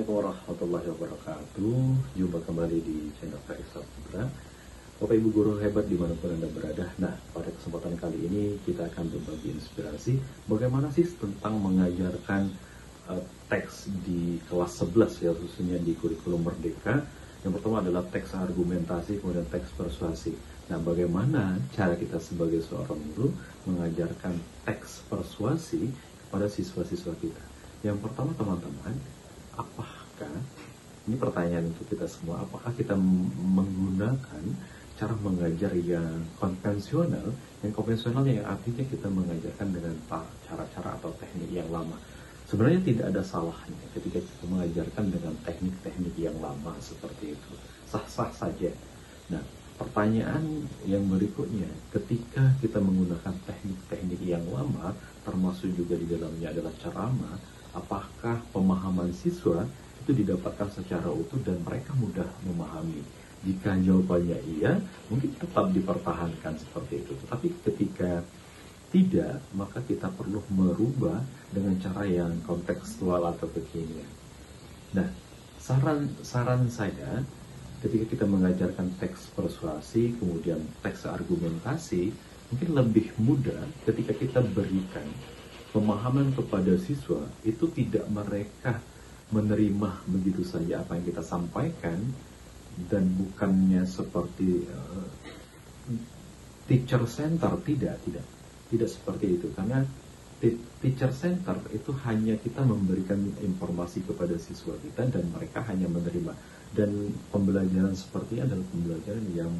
Assalamualaikum warahmatullahi wabarakatuh. Jumpa kembali di channel Pak Iksan Putra. Bapak Ibu guru hebat dimanapun Anda berada. Nah, pada kesempatan kali ini kita akan berbagi inspirasi bagaimana sih tentang mengajarkan teks di kelas 11 ya, khususnya di kurikulum Merdeka. Yang pertama adalah teks argumentasi, kemudian teks persuasi. Nah, bagaimana cara kita sebagai seorang guru mengajarkan teks persuasi kepada siswa-siswa kita? Yang pertama teman-teman, apakah, ini pertanyaan untuk kita semua, apakah kita menggunakan cara mengajar yang konvensional? Yang konvensional yang artinya kita mengajarkan dengan cara-cara atau teknik yang lama. Sebenarnya tidak ada salahnya ketika kita mengajarkan dengan teknik-teknik yang lama seperti itu. Sah-sah saja. Nah, pertanyaan yang berikutnya, ketika kita menggunakan teknik-teknik yang lama, termasuk juga di dalamnya adalah ceramah, apakah pemahaman siswa itu didapatkan secara utuh dan mereka mudah memahami? Jika jawabannya iya, mungkin tetap dipertahankan seperti itu. Tetapi ketika tidak, maka kita perlu merubah dengan cara yang kontekstual atau kekinian. Nah, saran saya, ketika kita mengajarkan teks persuasi, kemudian teks argumentasi, mungkin lebih mudah ketika kita berikan pemahaman kepada siswa, itu tidak mereka menerima begitu saja apa yang kita sampaikan, dan bukannya seperti teacher center, tidak seperti itu. Karena teacher center itu hanya kita memberikan informasi kepada siswa kita dan mereka hanya menerima. Dan pembelajaran seperti adalah pembelajaran yang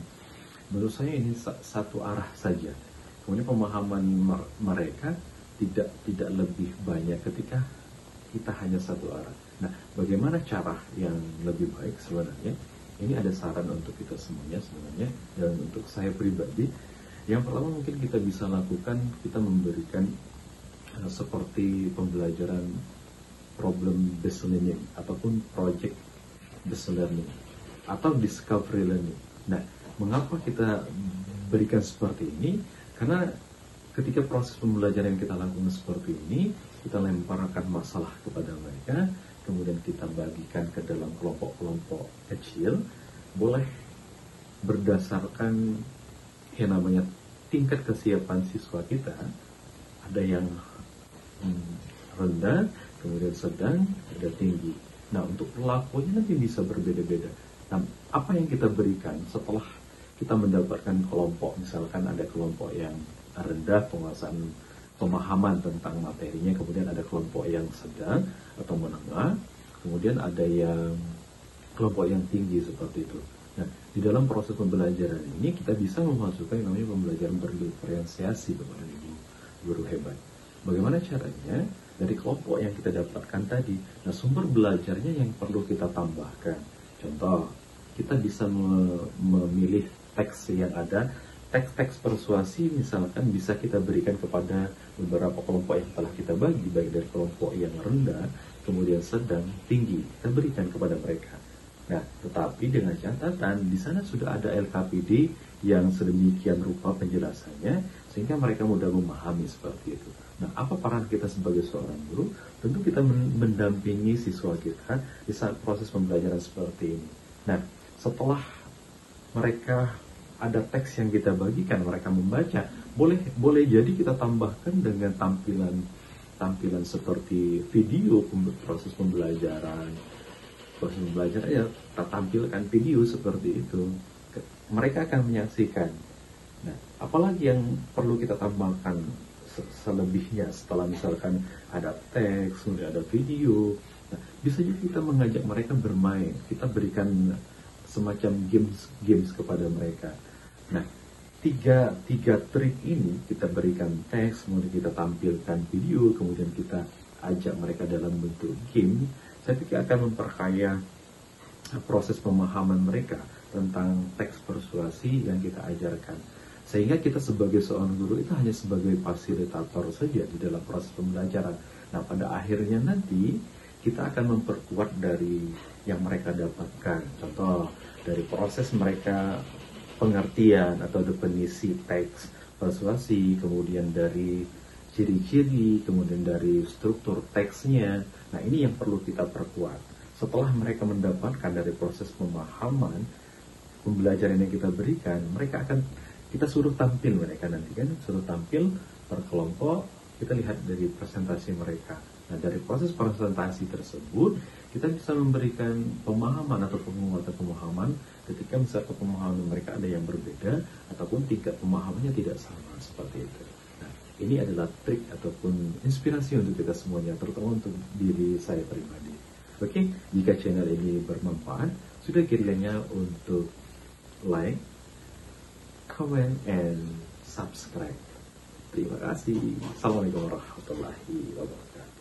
menurut saya ini satu arah saja. Kemudian pemahaman mereka tidak lebih banyak ketika kita hanya satu arah. Nah, bagaimana cara yang lebih baik sebenarnya? Ini ada saran untuk kita semuanya sebenarnya, dan untuk saya pribadi. Yang pertama mungkin kita bisa lakukan, kita memberikan seperti pembelajaran problem based learning ataupun project based learning atau discovery learning. Nah, mengapa kita berikan seperti ini? Karena ketika proses pembelajaran yang kita lakukan seperti ini, kita lemparkan masalah kepada mereka, kemudian kita bagikan ke dalam kelompok-kelompok kecil, boleh berdasarkan yang namanya tingkat kesiapan siswa kita. Ada yang rendah, kemudian sedang, ada tinggi. Nah, untuk pelakunya nanti bisa berbeda-beda. Nah, apa yang kita berikan setelah kita mendapatkan kelompok, misalkan ada kelompok yang rendah penguasaan pemahaman tentang materinya, kemudian ada kelompok yang sedang atau menengah, kemudian ada yang kelompok yang tinggi seperti itu. Nah, di dalam proses pembelajaran ini kita bisa memasukkan yang namanya pembelajaran berdiferensiasi kepada ibu guru hebat. Bagaimana caranya? Dari kelompok yang kita dapatkan tadi, nah sumber belajarnya yang perlu kita tambahkan. Contoh, kita bisa memilih teks yang ada. Teks-teks persuasi misalkan bisa kita berikan kepada beberapa kelompok yang telah kita bagi, baik dari kelompok yang rendah, kemudian sedang, tinggi, kita berikan kepada mereka. Nah, tetapi dengan catatan di sana sudah ada LKPD yang sedemikian rupa penjelasannya sehingga mereka mudah memahami seperti itu. Nah, apa peran kita sebagai seorang guru? Tentu kita mendampingi siswa kita di saat proses pembelajaran seperti ini. Nah, setelah mereka ada teks yang kita bagikan, mereka membaca, boleh jadi kita tambahkan dengan tampilan seperti video proses pembelajaran ya, kita tampilkan video seperti itu, mereka akan menyaksikan. Nah, apalagi yang perlu kita tambahkan selebihnya setelah misalkan ada teks, kemudian ada video. Nah, bisa juga kita mengajak mereka bermain, kita berikan semacam games kepada mereka. Nah, tiga trik ini kita berikan teks, kemudian kita tampilkan video, kemudian kita ajak mereka dalam bentuk game. Saya pikir akan memperkaya proses pemahaman mereka tentang teks persuasi yang kita ajarkan. Sehingga kita sebagai seorang guru itu hanya sebagai fasilitator saja di dalam proses pembelajaran. Nah, pada akhirnya nanti kita akan memperkuat dari yang mereka dapatkan. Contoh, dari proses mereka pengertian atau definisi teks persuasi, kemudian dari ciri-ciri, kemudian dari struktur teksnya. Nah, ini yang perlu kita perkuat. setelah mereka mendapatkan dari proses pemahaman, pembelajaran yang kita berikan, mereka akan, kita suruh tampil mereka nanti kan, suruh tampil per kelompok, kita lihat dari presentasi mereka. Nah, dari proses presentasi tersebut, kita bisa memberikan pemahaman atau penguatan pemahaman ketika misalkan pemahaman mereka ada yang berbeda, ataupun tingkat pemahamannya tidak sama, seperti itu. Nah, ini adalah trik ataupun inspirasi untuk kita semuanya, terutama untuk diri saya pribadi. Oke, jika channel ini bermanfaat, sudah kiranya untuk like, comment, and subscribe. Terima kasih. Assalamualaikum warahmatullahi wabarakatuh.